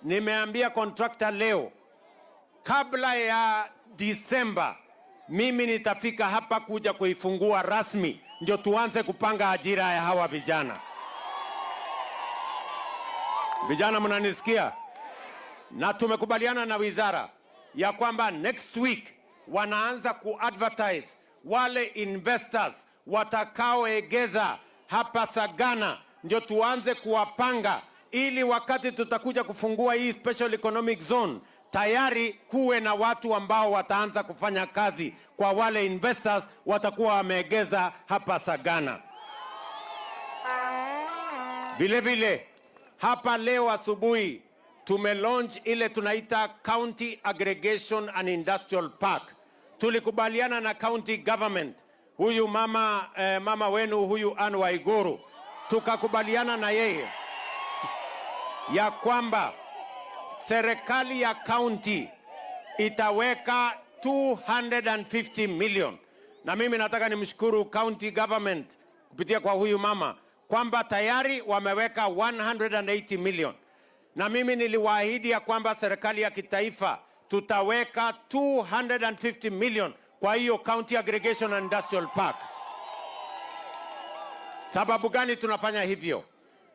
Nimeambia contractor leo, kabla ya Disemba, mimi nitafika hapa kuja kuifungua rasmi, ndio tuanze kupanga ajira ya hawa vijana. Vijana mnanisikia? Na tumekubaliana na wizara ya kwamba next week wanaanza kuadvertise wale investors watakaoegeza hapa Sagana, ndio tuanze kuwapanga ili wakati tutakuja kufungua hii special economic zone tayari kuwe na watu ambao wataanza kufanya kazi kwa wale investors watakuwa wameegeza hapa Sagana. Vile vile hapa leo asubuhi tumelaunch ile tunaita County Aggregation and Industrial Park. Tulikubaliana na county government, huyu mama wenu huyu Anne Waiguru, tukakubaliana na yeye ya kwamba serikali ya county itaweka 250 million. Na mimi nataka nimshukuru county government kupitia kwa huyu mama kwamba tayari wameweka 180 million. Na mimi niliwaahidi ya kwamba serikali ya kitaifa tutaweka 250 million kwa hiyo County Aggregation and Industrial Park. Sababu gani tunafanya hivyo?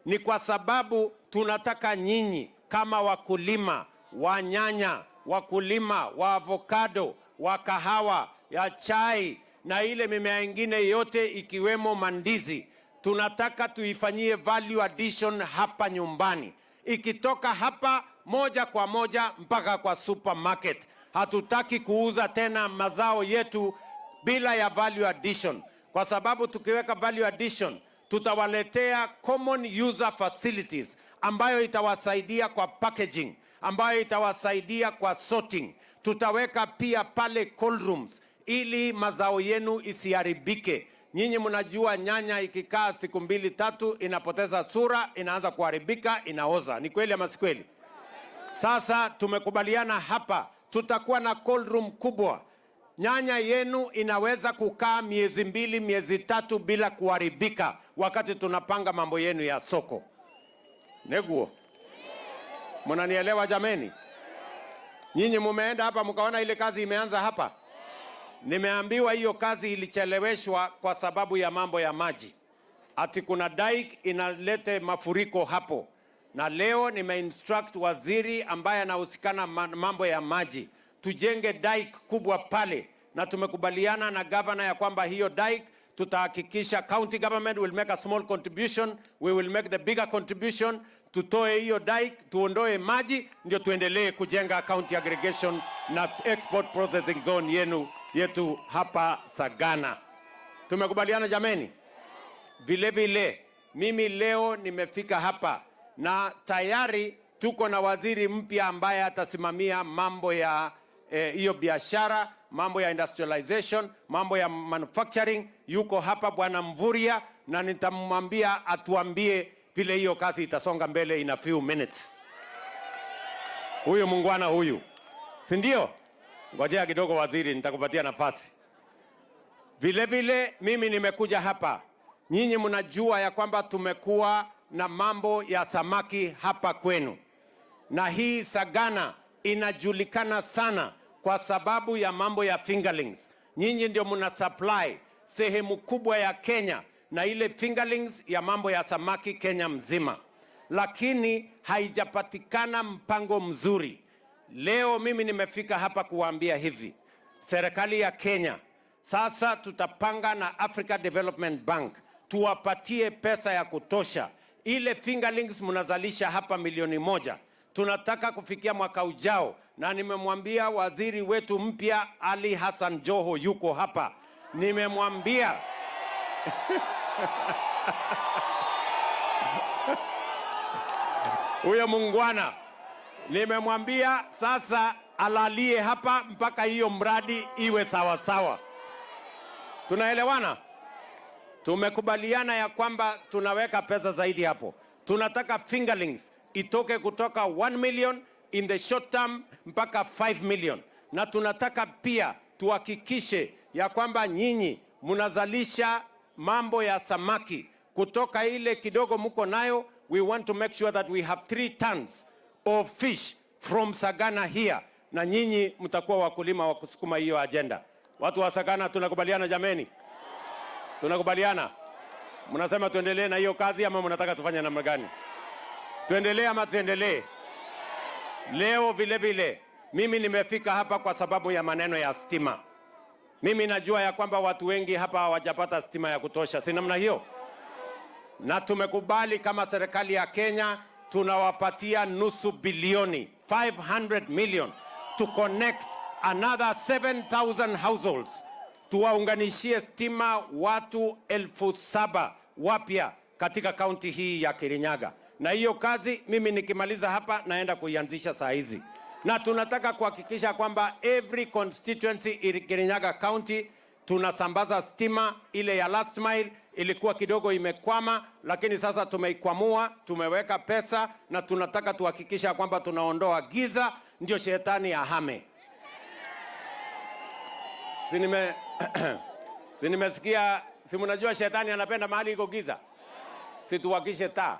Ni kwa sababu tunataka nyinyi kama wakulima wa nyanya, wakulima wa avocado, wa kahawa, ya chai na ile mimea ingine yote ikiwemo mandizi, tunataka tuifanyie value addition hapa nyumbani. Ikitoka hapa moja kwa moja mpaka kwa supermarket. Hatutaki kuuza tena mazao yetu bila ya value addition, kwa sababu tukiweka value addition tutawaletea common user facilities ambayo itawasaidia kwa packaging, ambayo itawasaidia kwa sorting. Tutaweka pia pale cold rooms ili mazao yenu isiharibike. Nyinyi mnajua nyanya ikikaa siku 2-3 inapoteza sura, inaanza kuharibika, inaoza. Ni kweli ama si kweli? Sasa tumekubaliana hapa tutakuwa na cold room kubwa. Nyanya yenu inaweza kukaa miezi 2, miezi 3 bila kuharibika wakati tunapanga mambo yenu ya soko. Neguo. Mnanielewa jameni? Nyinyi mumeenda hapa mkaona ile kazi imeanza hapa? Nimeambiwa hiyo kazi ilicheleweshwa kwa sababu ya mambo ya maji. Ati kuna dike inalete mafuriko hapo. Na leo nimeinstruct waziri ambaye anahusikana mambo ya maji tujenge dike kubwa pale, na tumekubaliana na governor ya kwamba hiyo dike tutahakikisha county government will make a small contribution, we will make the bigger contribution, tutoe hiyo dike, tuondoe maji, ndio tuendelee kujenga county aggregation na export processing zone yetu hapa Sagana. Tumekubaliana jameni? Vile vile mimi leo nimefika hapa na tayari tuko na waziri mpya ambaye atasimamia mambo ya hiyo biashara, mambo ya industrialization, mambo ya manufacturing. Yuko hapa Bwana Mvuria, na nitamwambia atuambie vile hiyo kazi itasonga mbele in a few minutes. Huyu mungwana huyu, si ndio? Ngojea kidogo waziri, nitakupatia nafasi. Vile vile mimi nimekuja hapa, nyinyi mnajua ya kwamba tumekuwa na mambo ya samaki hapa kwenu, na hii Sagana inajulikana sana kwa sababu ya mambo ya fingerlings. Nyinyi ndio mna supply sehemu kubwa ya Kenya na ile fingerlings ya mambo ya samaki Kenya mzima, lakini haijapatikana mpango mzuri. Leo mimi nimefika hapa kuwaambia hivi, serikali ya Kenya sasa tutapanga na Africa Development Bank tuwapatie pesa ya kutosha. Ile fingerlings mnazalisha hapa 1,000,000 tunataka kufikia mwaka ujao, na nimemwambia waziri wetu mpya Ali Hassan Joho yuko hapa. Nimemwambia huyo mungwana, nimemwambia sasa alalie hapa mpaka hiyo mradi iwe sawa sawa. Tunaelewana? Tumekubaliana ya kwamba tunaweka pesa zaidi hapo. Tunataka fingerlings itoke kutoka 1 million in the short term mpaka 5 million. Na tunataka pia tuhakikishe ya kwamba nyinyi mnazalisha mambo ya samaki kutoka ile kidogo mko nayo. We want to make sure that we have 3 tons of fish from Sagana here, na nyinyi mtakuwa wakulima wa kusukuma hiyo agenda. Watu wa Sagana, tunakubaliana jameni? Tunakubaliana? Mnasema tuendelee na hiyo kazi ama mnataka tufanye namna gani? Tuendelee ama tuendelee? Leo vile vile mimi nimefika hapa kwa sababu ya maneno ya stima. Mimi najua ya kwamba watu wengi hapa hawajapata stima ya kutosha, si namna hiyo? Na tumekubali kama serikali ya Kenya tunawapatia nusu bilioni 500 million to connect another 7,000 households, tuwaunganishie stima watu 7,000 wapya katika kaunti hii ya Kirinyaga. Na hiyo kazi mimi nikimaliza hapa naenda kuianzisha saa hizi. Na tunataka kuhakikisha kwamba every constituency in Kirinyaga County tunasambaza stima. Ile ya last mile ilikuwa kidogo imekwama, lakini sasa tumeikwamua, tumeweka pesa na tunataka tuhakikisha kwamba tunaondoa giza ndio shetani ahame. Si nimesikia, si mnajua shetani anapenda mahali iko giza. Si tuwakishe taa,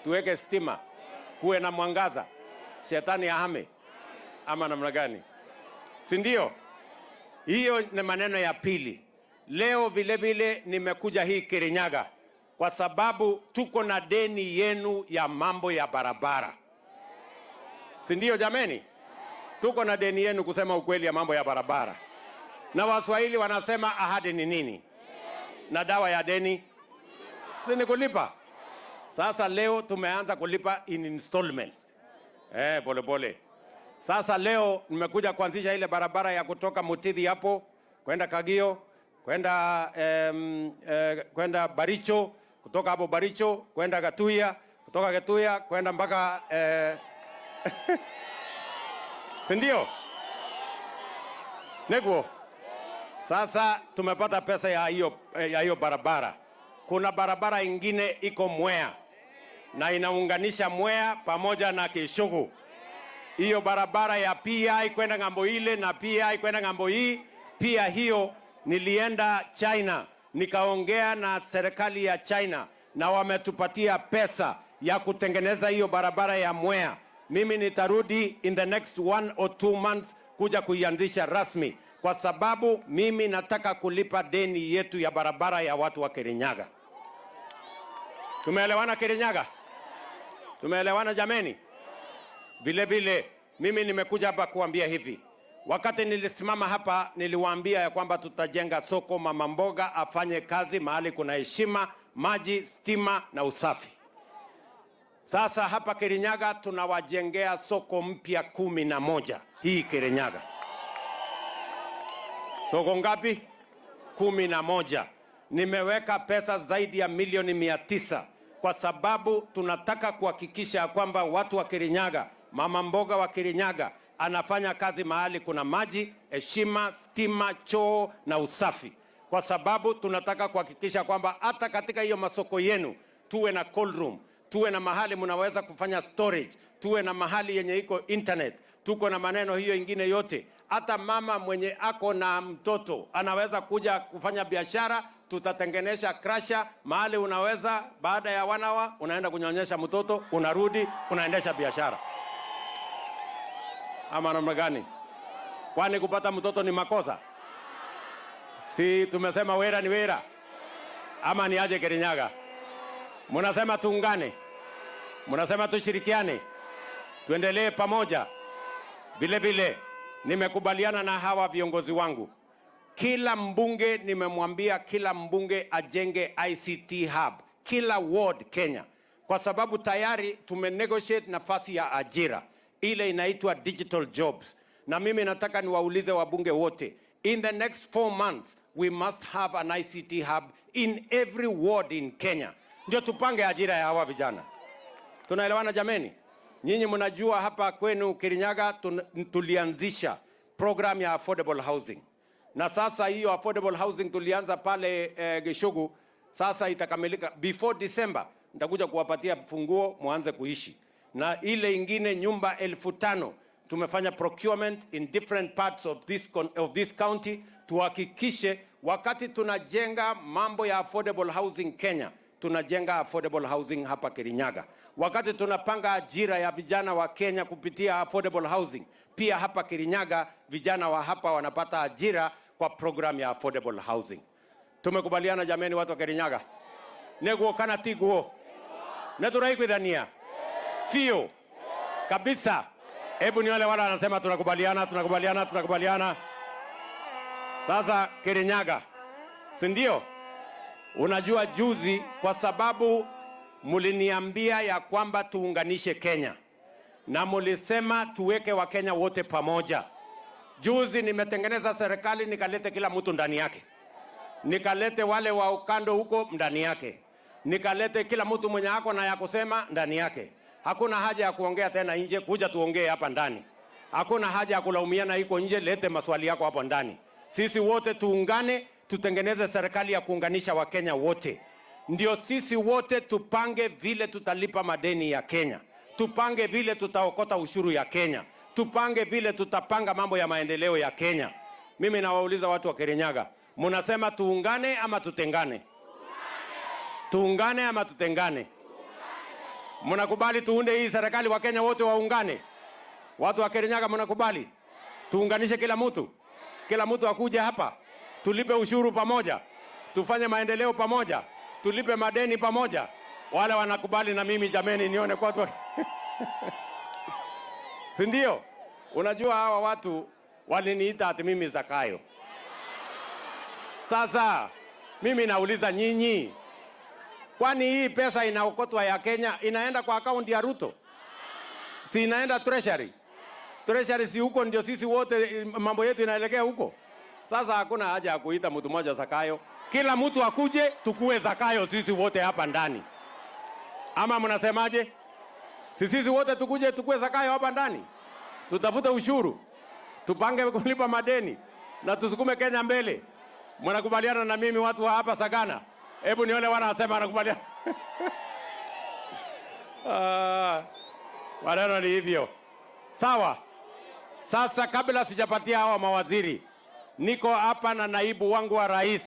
tuweke stima, kuwe na mwangaza, shetani ahame ama namna gani? Si ndio? Hiyo ni maneno ya pili. Leo vile vile nimekuja hii Kirinyaga kwa sababu tuko na deni yenu ya mambo ya barabara. Si ndio jameni? Tuko na deni yenu kusema ukweli ya mambo ya barabara. Na Waswahili wanasema ahadi ni nini? Na dawa ya deni si ni kulipa. Sasa leo tumeanza kulipa in installment. Pole pole. Sasa leo nimekuja kuanzisha ile barabara ya kutoka Mutithi hapo kwenda Kagio, kwenda Baricho, kutoka hapo Baricho kwenda Gatuya, kutoka Gatuya kwenda mpaka ndio Neguo. Sasa tumepata pesa ya hiyo barabara. Kuna barabara ingine iko Mwea na inaunganisha Mwea pamoja na Kishugu. Hiyo barabara ya PI kwenda ngambo ile na PI kwenda ngambo hii, pia hiyo nilienda China nikaongea na serikali ya China na wametupatia pesa ya kutengeneza hiyo barabara ya Mwea. Mimi nitarudi in the next 1 or 2 months kuja kuianzisha rasmi, kwa sababu mimi nataka kulipa deni yetu ya barabara ya watu wa Kirinyaga. Tumeelewana Kirinyaga? Tumeelewana jameni? Vile vile mimi nimekuja hapa kuambia hivi. Wakati nilisimama hapa niliwaambia ya kwamba tutajenga soko mama mboga afanye kazi mahali kuna heshima, maji, stima na usafi. Sasa hapa Kirinyaga tunawajengea soko mpya 11 hii Kirinyaga. Soko ngapi? 11. Nimeweka pesa zaidi ya milioni 900 kwa sababu tunataka kuhakikisha kwamba watu wa Kirinyaga, mama mboga wa Kirinyaga anafanya kazi mahali kuna maji, heshima, stima, choo na usafi. Kwa sababu tunataka kuhakikisha kwamba hata katika hiyo masoko yenu tuwe na cold room, tuwe na mahali mnaweza kufanya storage, tuwe na mahali yenye iko internet, tuko na maneno hiyo ingine yote. Hata mama mwenye ako na mtoto anaweza kuja kufanya biashara, tutatengenesha crusher mahali unaweza baada ya 1 hour unaenda kunyonyesha mtoto, unarudi unaendesha biashara. Ama namna gani? Kwani kupata mtoto ni makosa? Si tumesema wera ni wera? Ama ni aje Kirinyaga? Mnasema tuungane? Mnasema tushirikiane? Tuendelee pamoja? Vile vile nimekubaliana na hawa viongozi wangu. Kila mbunge nimemwambia kila mbunge ajenge ICT hub kila ward Kenya, kwa sababu tayari tumenegotiate nafasi ya ajira ile inaitwa digital jobs. Na mimi nataka niwaulize wabunge wote, in the next 4 months we must have an ICT hub in every ward in Kenya, ndio tupange ajira ya hawa vijana. Tunaelewana jameni? Nyinyi mnajua hapa kwenu Kirinyaga tulianzisha program ya affordable housing. Na sasa hiyo affordable housing tulianza pale Gishugu, sasa itakamilika before December. Nitakuja kuwapatia funguo muanze kuishi. Na ile ingine nyumba 5,000 tumefanya procurement in different parts of this county, tuhakikishe wakati tunajenga mambo ya affordable housing Kenya, tunajenga affordable housing hapa Kirinyaga. Wakati tunapanga ajira ya vijana wa Kenya kupitia affordable housing, pia hapa Kirinyaga vijana wa hapa wanapata ajira kwa program ya affordable housing. Tumekubaliana jameni, watu wa Kirinyaga? Neguo kana tiguo? Neturaiguithania? Sio? Kabisa. Hebu ni wale wala wanasema tunakubaliana. Sasa Kirinyaga, si ndio? Unajua juzi, kwa sababu muliniambia ya kwamba tuunganishe Kenya na mulisema tuweke wa Kenya wote pamoja. Juzi nimetengeneza serikali, nikalete kila mtu ndani yake, nikalete wale wa ukando huko ndani yake, nikalete kila mtu mwenye ako na ya kusema ndani yake. Hakuna haja ya kuongea tena nje, kuja tuongee hapa ndani. Hakuna haja ya kulaumiana iko nje, lete maswali yako hapo ndani. Sisi wote tuungane, tutengeneze serikali ya kuunganisha Wakenya wote. Ndio sisi wote tupange vile tutalipa madeni ya Kenya, tupange vile tutaokota ushuru ya Kenya, tupange vile tutapanga mambo ya maendeleo ya Kenya. Mimi nawauliza watu wa Kirinyaga, munasema tuungane ama tutengane? Tuungane ama tutengane? Mnakubali tuunde hii serikali wa Kenya wote waungane? Watu wa Kirinyaga mnakubali? Tuunganishe kila mtu akuje hapa, tulipe ushuru pamoja, tufanye maendeleo pamoja, tulipe madeni pamoja. Wale wanakubali na mimi jameni, nione kwa watu. Ndio? Unajua hawa watu waliniita ati mimi Zakayo. Sasa mimi nauliza nyinyi, kwani hii pesa inaokotwa ya Kenya inaenda kwa akaunti ya Ruto? Si inaenda treasury? Treasury si huko ndio sisi wote mambo yetu inaelekea huko. Sasa hakuna haja ya kuita mtu mmoja Zakayo. Kila mtu akuje tukue Zakayo sisi wote hapa ndani. Ama mnasemaje? Sisi wote tukue Zakayo hapa ndani. Tutafute ushuru, tupange kulipa madeni na tusukume Kenya mbele. Mnakubaliana na mimi watu wa hapa Sagana? Hebu ni wale wanasema wanakubaliana. Maneno ni hivyo. Sawa. Sasa kabla sijapatia hawa mawaziri, niko hapa na naibu wangu wa rais.